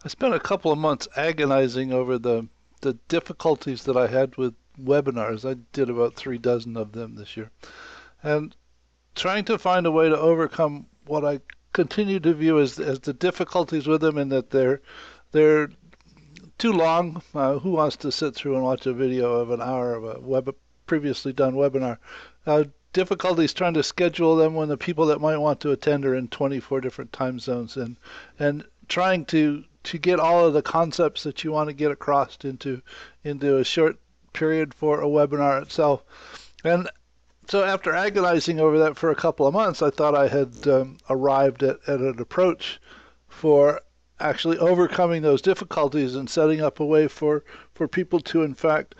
I spent a couple of months agonizing over the difficulties that I had with webinars. I did about 3 dozen of them this year, and trying to find a way to overcome what I continue to view as the difficulties with them, and that they're too long. Who wants to sit through and watch a video of an hour of a previously done webinar? Difficulties trying to schedule them when the people that might want to attend are in 24 different time zones, and trying to get all of the concepts that you want to get across into a short period for a webinar itself. And so after agonizing over that for a couple of months, I thought I had arrived at an approach for actually overcoming those difficulties and setting up a way for people to, in fact,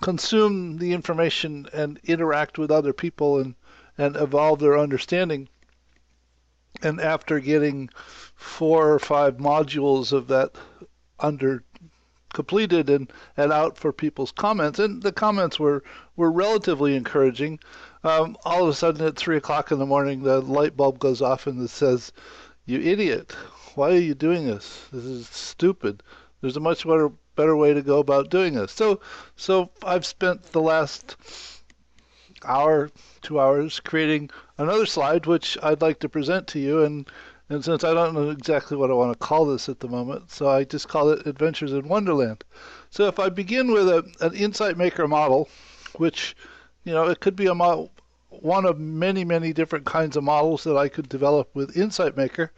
consume the information and interact with other people and evolve their understanding. And after getting 4 or 5 modules of that under completed and out for people's comments, and the comments were relatively encouraging. All of a sudden at 3 o'clock in the morning, the light bulb goes off and it says, "You idiot, why are you doing this? This is stupid. There's a much better way to go about doing this." So I've spent the last hour, 2 hours creating another slide, which I'd like to present to you. And since I don't know exactly what I want to call this at the moment, so I just call it Adventures in Wonderland. So if I begin with an Insight Maker model, which, it could be one of many, many different kinds of models that I could develop with Insight Maker,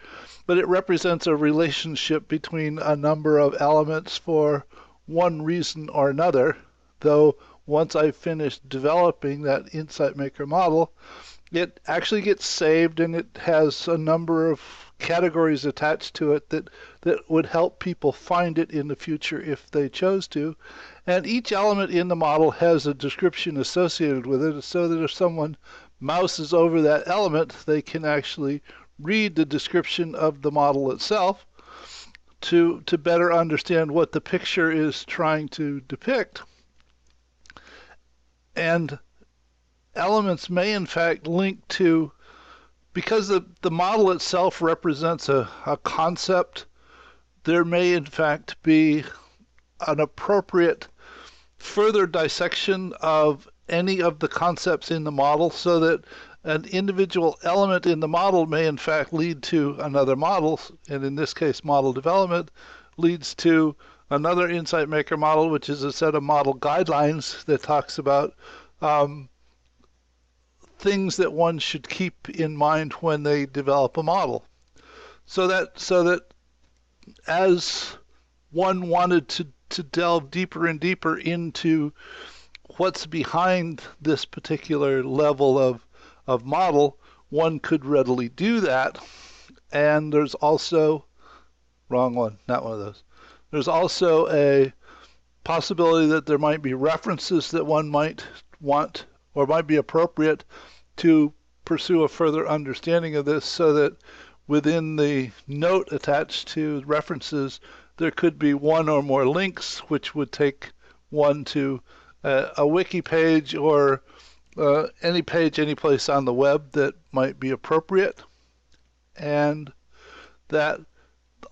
but it represents a relationship between a number of elements for one reason or another, though once I finish developing that Insight Maker model, it actually gets saved, and it has a number of categories attached to it that would help people find it in the future if they chose to. And each element in the model has a description associated with it, so that if someone mouses over that element, they can actually read the description of the model itself to better understand what the picture is trying to depict. And elements may in fact link to, because the model itself represents a concept, there may in fact be an appropriate further dissection of any of the concepts in the model, so that an individual element in the model may in fact lead to another model, and in this case model development leads to another Insight Maker model, which is a set of model guidelines that talks about things that one should keep in mind when they develop a model. So that as one wanted to delve deeper and deeper into what's behind this particular level of model, one could readily do that. And there's also, wrong one, not one of those. There's also a possibility that there might be references that one might want or might be appropriate to pursue a further understanding of this, so that within the note attached to references, there could be one or more links which would take one to a wiki page or any page, any place on the web that might be appropriate. And that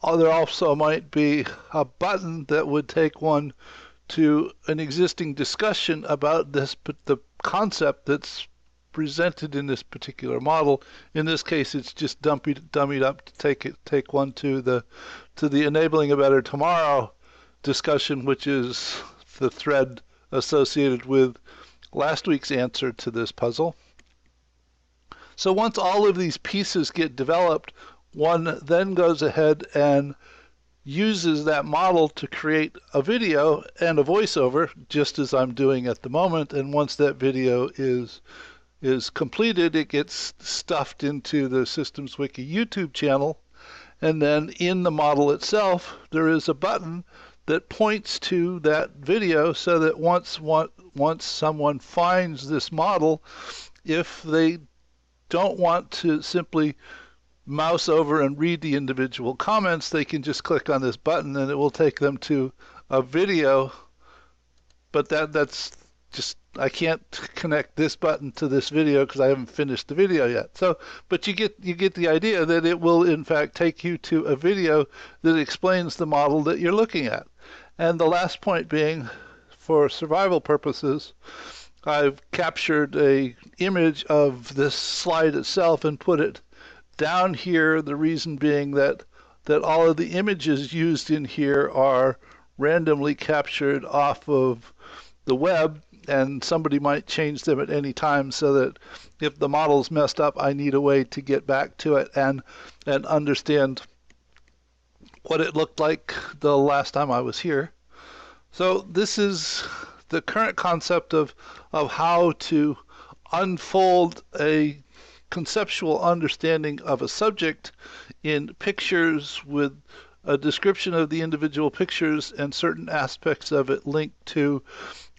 there also might be a button that would take one to an existing discussion about the concept that's presented in this particular model. In this case, it's just dummied up to take one to the Enabling a Better Tomorrow discussion, which is the thread associated with last week's answer to this puzzle. So once all of these pieces get developed, one then goes ahead and uses that model to create a video and a voiceover, just as I'm doing at the moment. And once that video is completed, it gets stuffed into the Systems Wiki YouTube channel. And then in the model itself, there is a button that points to that video, so that once someone finds this model, if they don't want to simply mouse over and read the individual comments, they can just click on this button and it will take them to a video. But that's I can't connect this button to this video because I haven't finished the video yet. So, but you get the idea that it will in fact take you to a video that explains the model that you're looking at. And the last point being, for survival purposes, I've captured a image of this slide itself and put it down here. The reason being that all of the images used in here are randomly captured off of the web, and somebody might change them at any time, so that if the model's messed up, I need a way to get back to it and understand what it looked like the last time I was here. So this is the current concept of how to unfold a conceptual understanding of a subject in pictures, with a description of the individual pictures and certain aspects of it linked to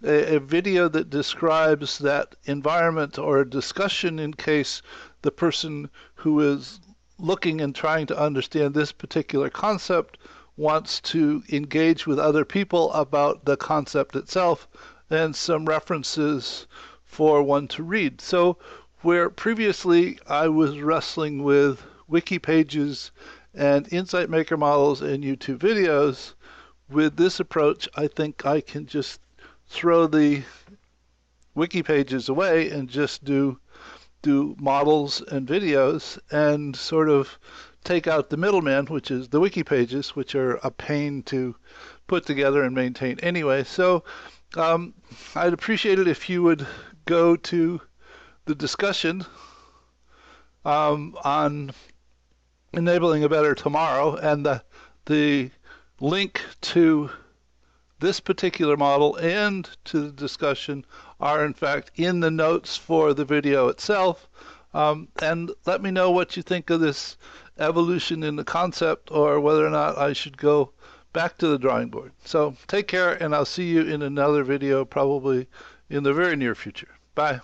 a video that describes that environment, or a discussion in case the person who is looking and trying to understand this particular concept wants to engage with other people about the concept itself, and some references for one to read. So where previously I was wrestling with wiki pages and Insight Maker models and YouTube videos, with this approach I think I can just throw the wiki pages away and just do models and videos, and sort of take out the middleman, which is the wiki pages, which are a pain to put together and maintain anyway. So I'd appreciate it if you would go to the discussion on enabling a better tomorrow, and the link to this particular model and to the discussion are in fact in the notes for the video itself. And let me know what you think of this evolution in the concept, or whether or not I should go back to the drawing board. So take care, and I'll see you in another video probably in the very near future. Bye.